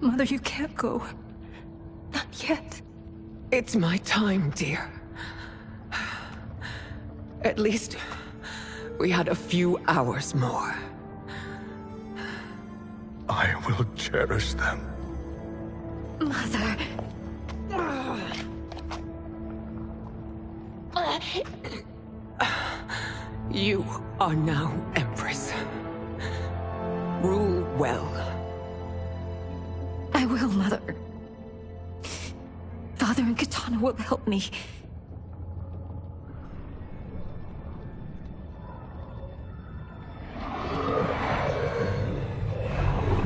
Mother, you can't go. Not yet. It's my time, dear. At least we had a few hours more. I will cherish them. Mother. You are now Empress. Rule well. I will, Mother. Father and Katana will help me.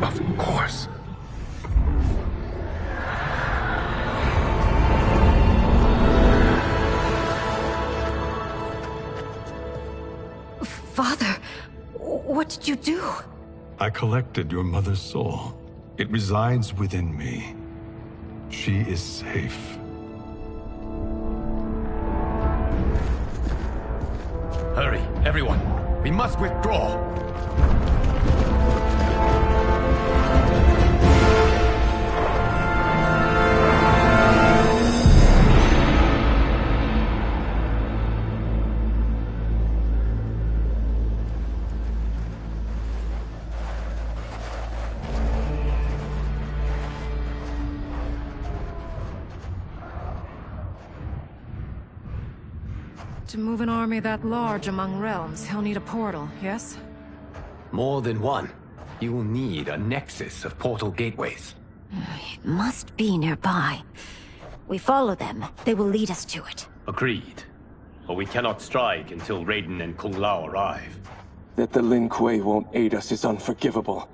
Of course. Father, what did you do? I collected your mother's soul. It resides within me. She is safe. Hurry, everyone. We must withdraw. To move an army that large among realms, he'll need a portal, yes? More than one. You will need a nexus of portal gateways. It must be nearby. We follow them, they will lead us to it. Agreed. But we cannot strike until Raiden and Kung Lao arrive. That the Lin Kuei won't aid us is unforgivable.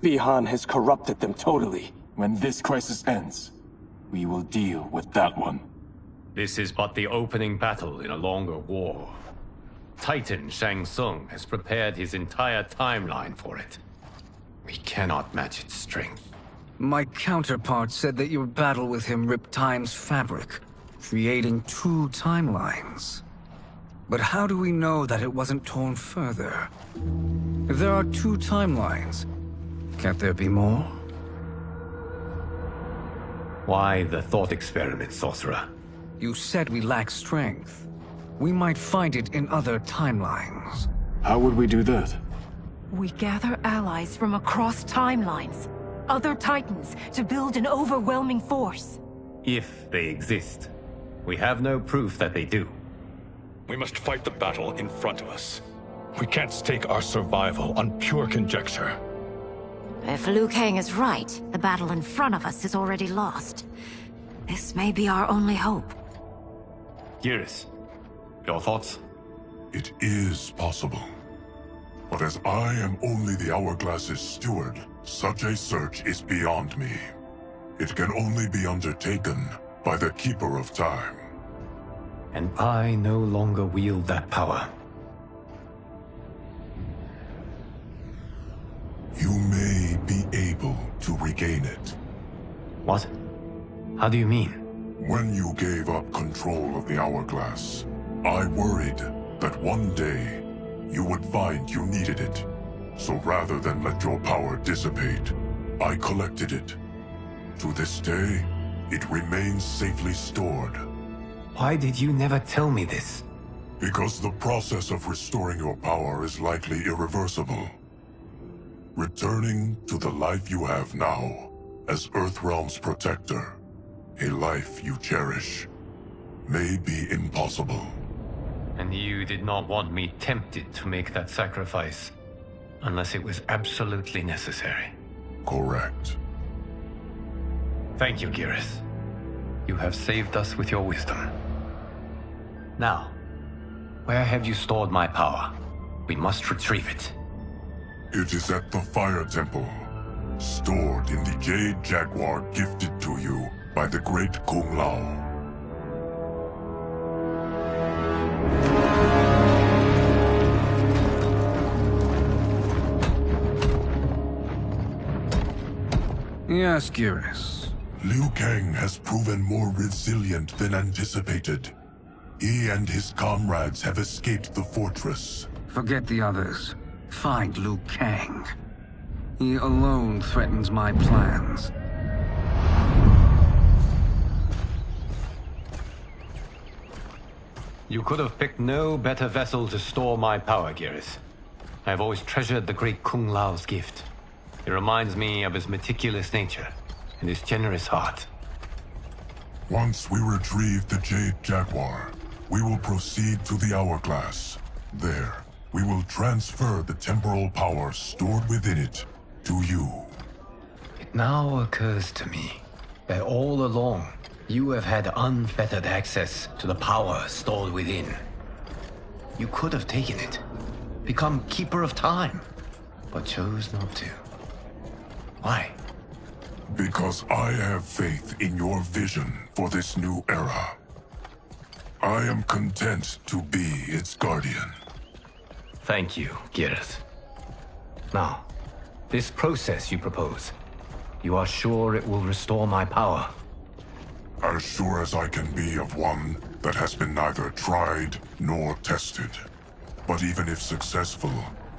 Bihan has corrupted them totally. When this crisis ends, we will deal with that one. This is but the opening battle in a longer war. Titan Shang Tsung has prepared his entire timeline for it. We cannot match its strength. My counterpart said that your battle with him ripped time's fabric, creating two timelines. But how do we know that it wasn't torn further? If there are two timelines, can't there be more? Why the thought experiment, sorcerer? You said we lack strength. We might find it in other timelines. How would we do that? We gather allies from across timelines, other titans, to build an overwhelming force. If they exist. We have no proof that they do. We must fight the battle in front of us. We can't stake our survival on pure conjecture. If Liu Kang is right, the battle in front of us is already lost. This may be our only hope. Geras, your thoughts? It is possible. But as I am only the Hourglass's steward, such a search is beyond me. It can only be undertaken by the Keeper of Time. And I no longer wield that power. You may be able to regain it. What? How do you mean? When you gave up control of the Hourglass, I worried that one day you would find you needed it. So rather than let your power dissipate, I collected it. To this day, it remains safely stored. Why did you never tell me this? Because the process of restoring your power is likely irreversible. Returning to the life you have now, as Earthrealm's protector, a life you cherish, may be impossible. And you did not want me tempted to make that sacrifice, unless it was absolutely necessary. Correct. Thank you, Geras. You have saved us with your wisdom. Now, where have you stored my power? We must retrieve it. It is at the Fire Temple, stored in the Jade Jaguar gifted to you by the great Kung Lao. Yes, Geras. Liu Kang has proven more resilient than anticipated. He and his comrades have escaped the fortress. Forget the others. Find Liu Kang. He alone threatens my plans. You could have picked no better vessel to store my power, Geras. I have always treasured the great Kung Lao's gift. It reminds me of his meticulous nature and his generous heart. Once we retrieve the Jade Jaguar, we will proceed to the Hourglass. There, we will transfer the temporal power stored within it to you. It now occurs to me that all along, you have had unfettered access to the power stored within. You could have taken it, become Keeper of Time, but chose not to. Why? Because I have faith in your vision for this new era. I am content to be its guardian. Thank you, Geras. Now, this process you propose, you are sure it will restore my power? As sure as I can be of one that has been neither tried nor tested. But even if successful,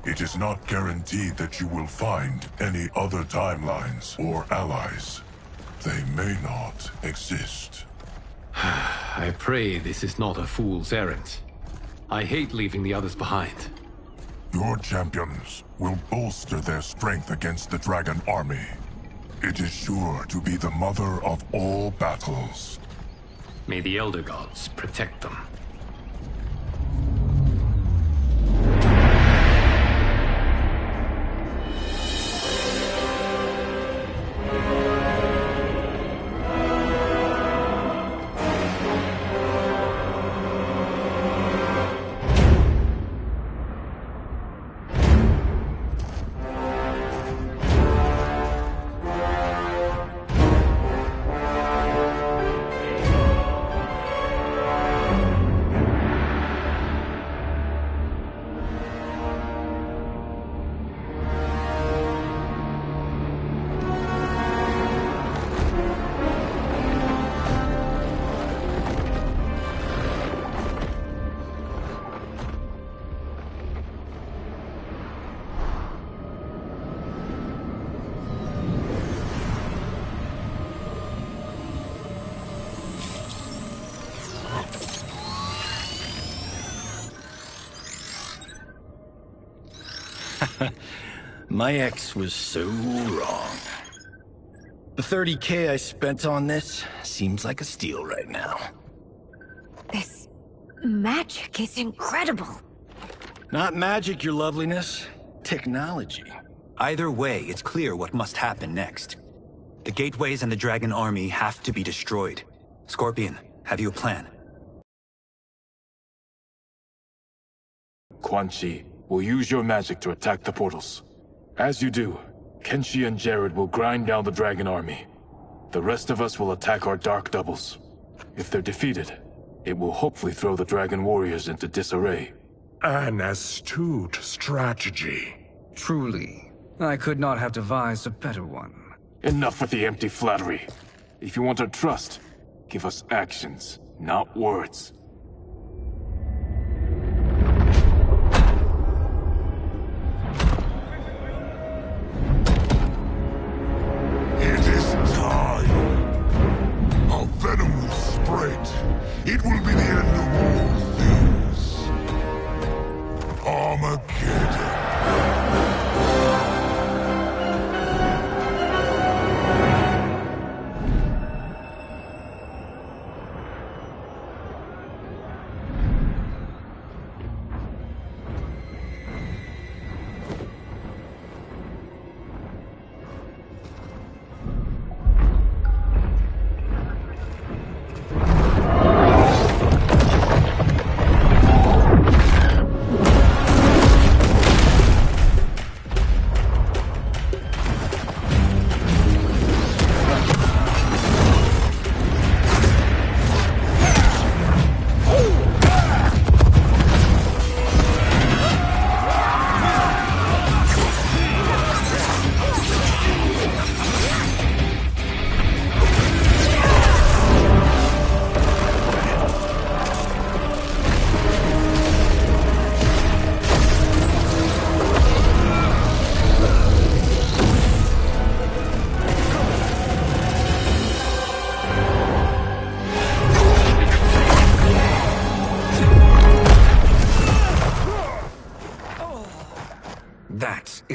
it is not guaranteed that you will find any other timelines or allies. They may not exist. I pray this is not a fool's errand. I hate leaving the others behind. Your champions will bolster their strength against the Dragon Army. It is sure to be the mother of all battles. May the Elder Gods protect them. My ex was so wrong. The 30K I spent on this seems like a steal right now. This magic is incredible. Not magic, your loveliness. Technology. Either way, it's clear what must happen next. The gateways and the Dragon Army have to be destroyed. Scorpion, have you a plan? Quan Chi, will use your magic to attack the portals. As you do, Kenshi and Jared will grind down the Dragon Army. The rest of us will attack our Dark Doubles. If they're defeated, it will hopefully throw the Dragon Warriors into disarray. An astute strategy. Truly, I could not have devised a better one. Enough with the empty flattery. If you want our trust, give us actions, not words. Venom will spread. It will be the end of all things. Armageddon.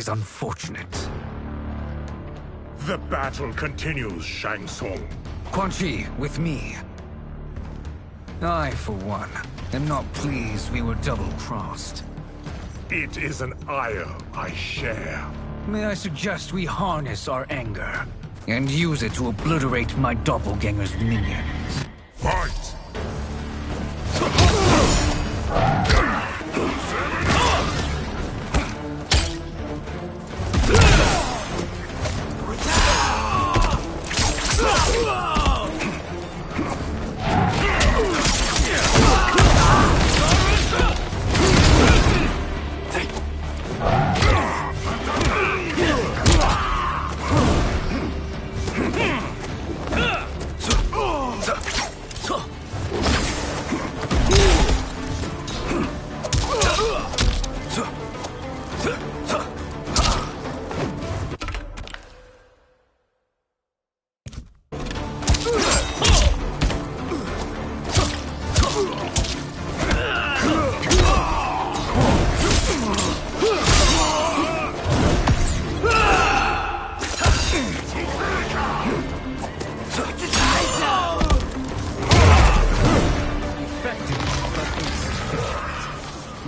is unfortunate. The battle continues, Shang Tsung. Quan Chi, with me. I, for one, am not pleased we were double-crossed. It is an ire I share. May I suggest we harness our anger and use it to obliterate my doppelganger's minions? Fight!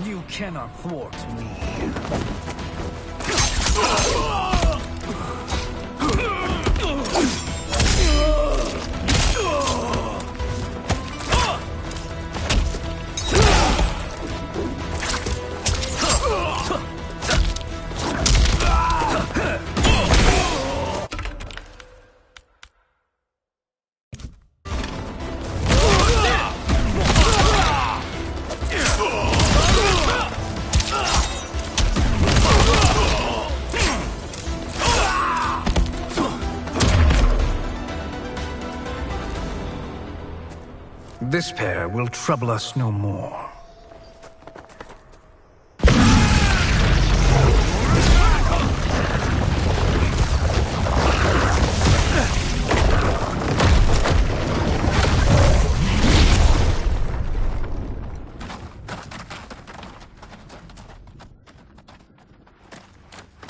You cannot thwart me. This pair will trouble us no more.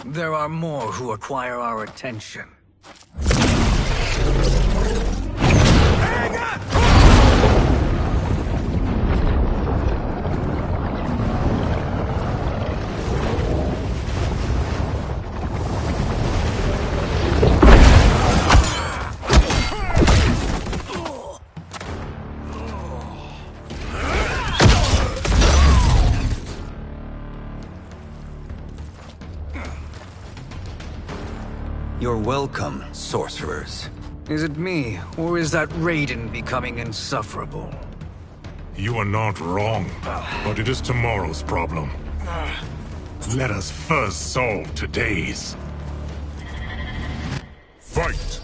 There are more who acquire our attention. You're welcome, sorcerers. Is it me, or is that Raiden becoming insufferable? You are not wrong, but it is tomorrow's problem. Let us first solve today's. Fight!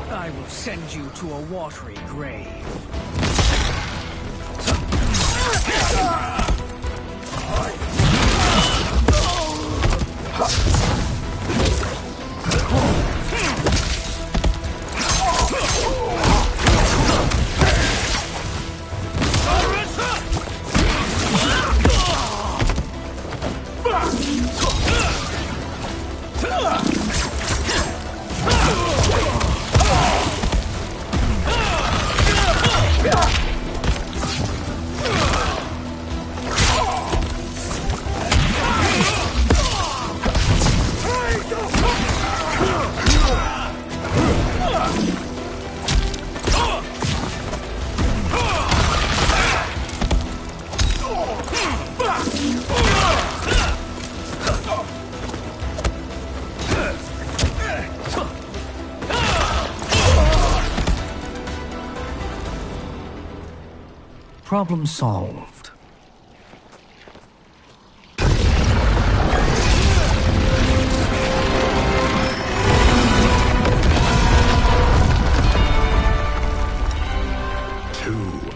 I will send you to a watery grave. Problem solved. 2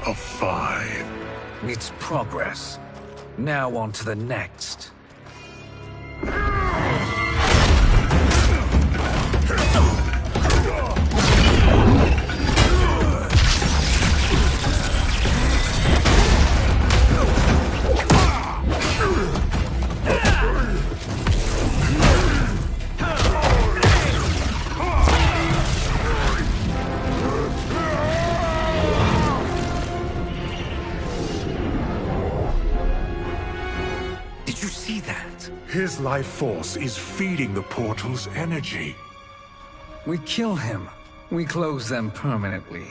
of 5. It's progress. Now on to the next. His life force is feeding the portal's energy. We kill him. We close them permanently.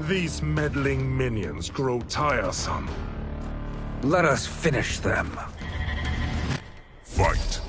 These meddling minions grow tiresome. Let us finish them. Fight.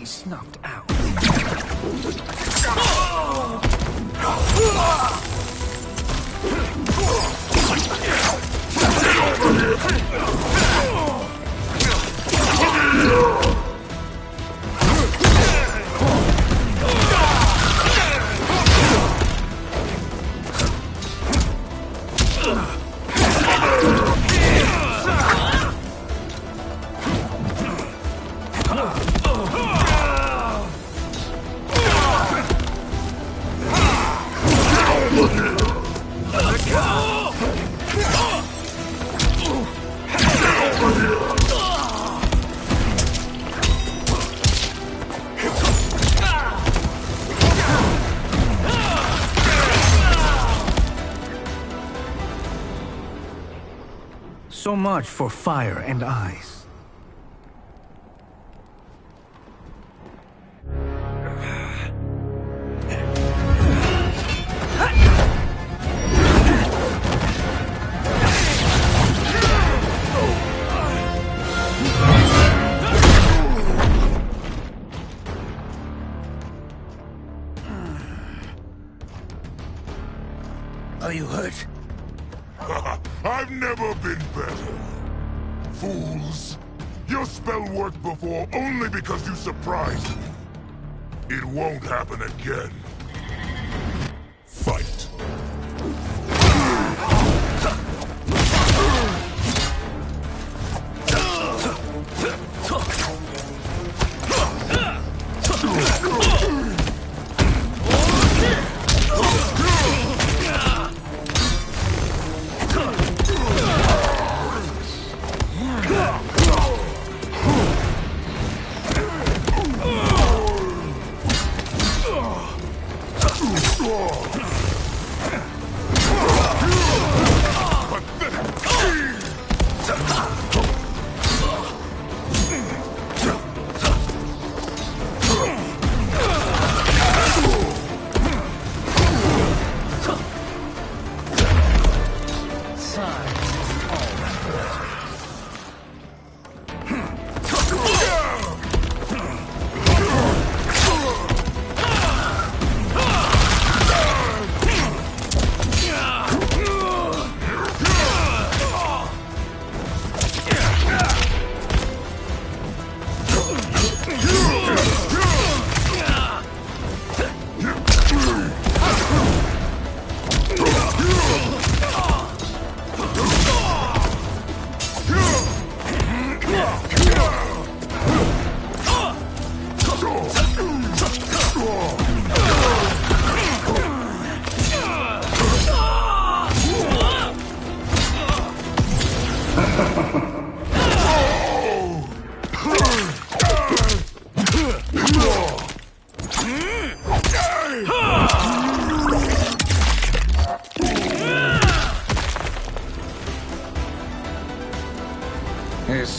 Snuffed out. So much for fire and ice. Are you hurt? I've never been better. Fools! Your spell worked before only because you surprised me. It won't happen again. Fight.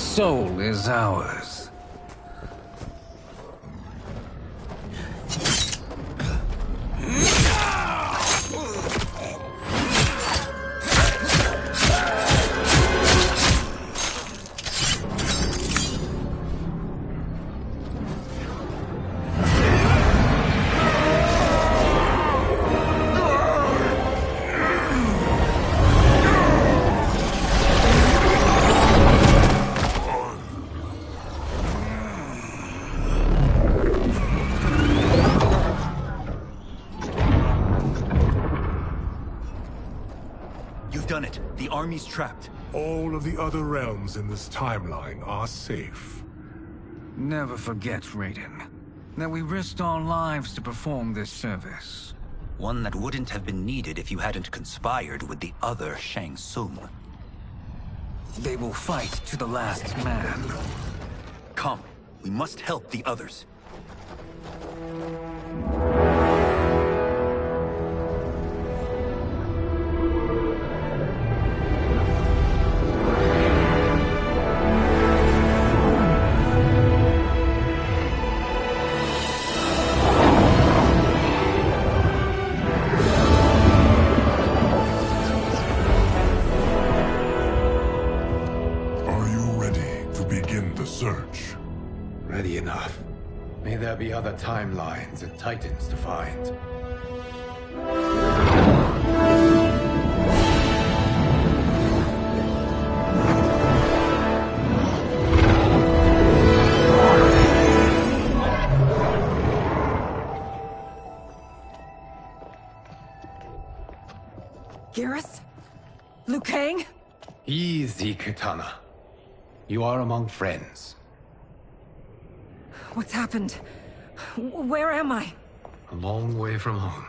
soul is ours. Done it. The army's trapped. All of the other realms in this timeline are safe. Never forget, Raiden, that we risked our lives to perform this service. One that wouldn't have been needed if you hadn't conspired with the other Shang Tsung. They will fight to the last man. Come, we must help the others. Search. Ready enough. May there be other timelines and titans to find. Garrus? Liu Kang? Easy, Kitana. You are among friends. What's happened? Where am I? A long way from home.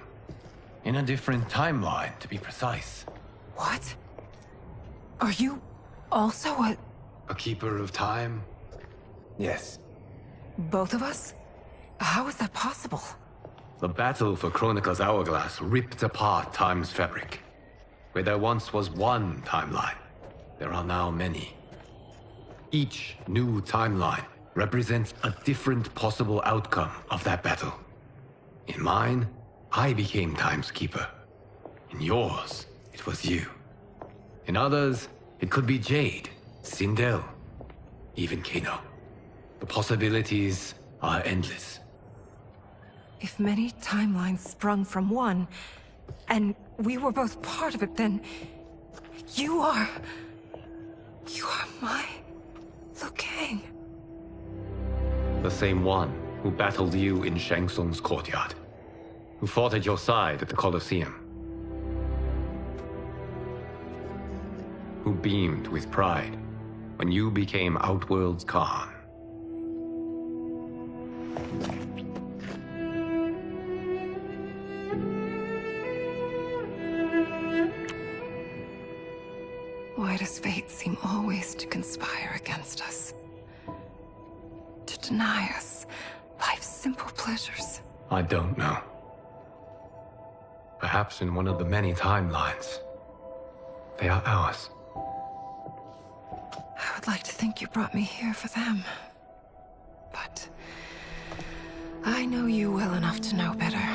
In a different timeline, to be precise. What? Are you also a keeper of time? Yes. Both of us? How is that possible? The battle for Kronika's hourglass ripped apart time's fabric. Where there once was one timeline, there are now many. Each new timeline represents a different possible outcome of that battle. In mine, I became Time's Keeper. In yours, it was you. In others, it could be Jade, Sindel, even Kano. The possibilities are endless. If many timelines sprung from one, and we were both part of it, then you are my Liu Kang. The same one who battled you in Shang Tsung's courtyard. Who fought at your side at the Colosseum. Who beamed with pride when you became Outworld's Khan. Why does fate seem always to conspire against us? To deny us life's simple pleasures? I don't know. Perhaps in one of the many timelines, they are ours. I would like to think you brought me here for them. But I know you well enough to know better.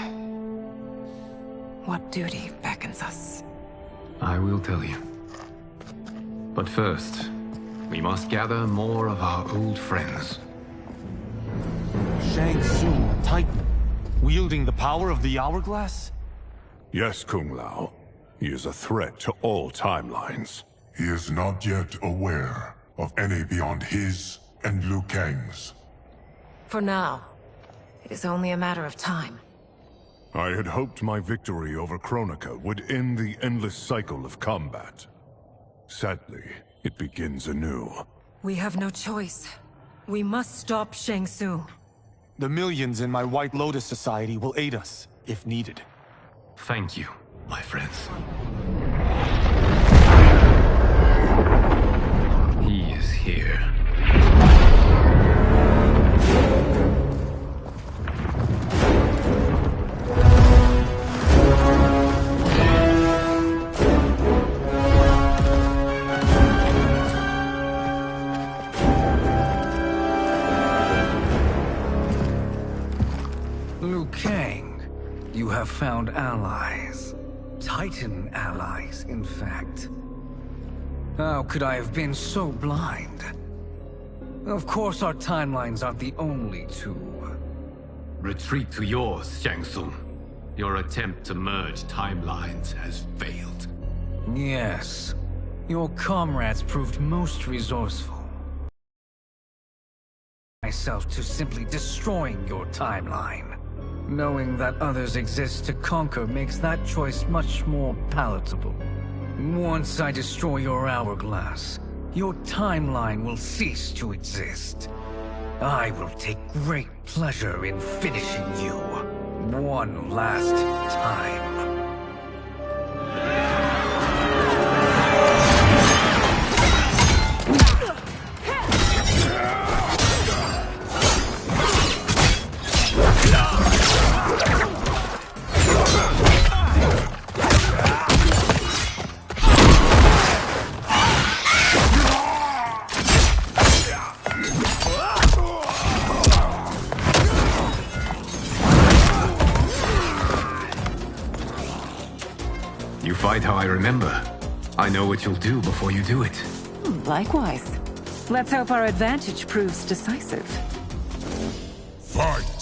What duty beckons us? I will tell you. But first, we must gather more of our old friends. Shang Tsung, Titan, wielding the power of the hourglass? Yes, Kung Lao. He is a threat to all timelines. He is not yet aware of any beyond his and Liu Kang's. For now, it is only a matter of time. I had hoped my victory over Kronika would end the endless cycle of combat. Sadly, it begins anew. We have no choice. We must stop Shang Tsung. The millions in my White Lotus Society will aid us, if needed. Thank you, my friends. He is here. have found allies. Titan allies, in fact. How could I have been so blind? Of course our timelines aren't the only two. Retreat to yours, Shang Tsung. Your attempt to merge timelines has failed. Yes. Your comrades proved most resourceful. Myself to simply destroying your timeline. Knowing that others exist to conquer makes that choice much more palatable. Once I destroy your hourglass, your timeline will cease to exist. I will take great pleasure in finishing you one last time. Fight how I remember. I know what you'll do before you do it. Likewise. Let's hope our advantage proves decisive. Fight!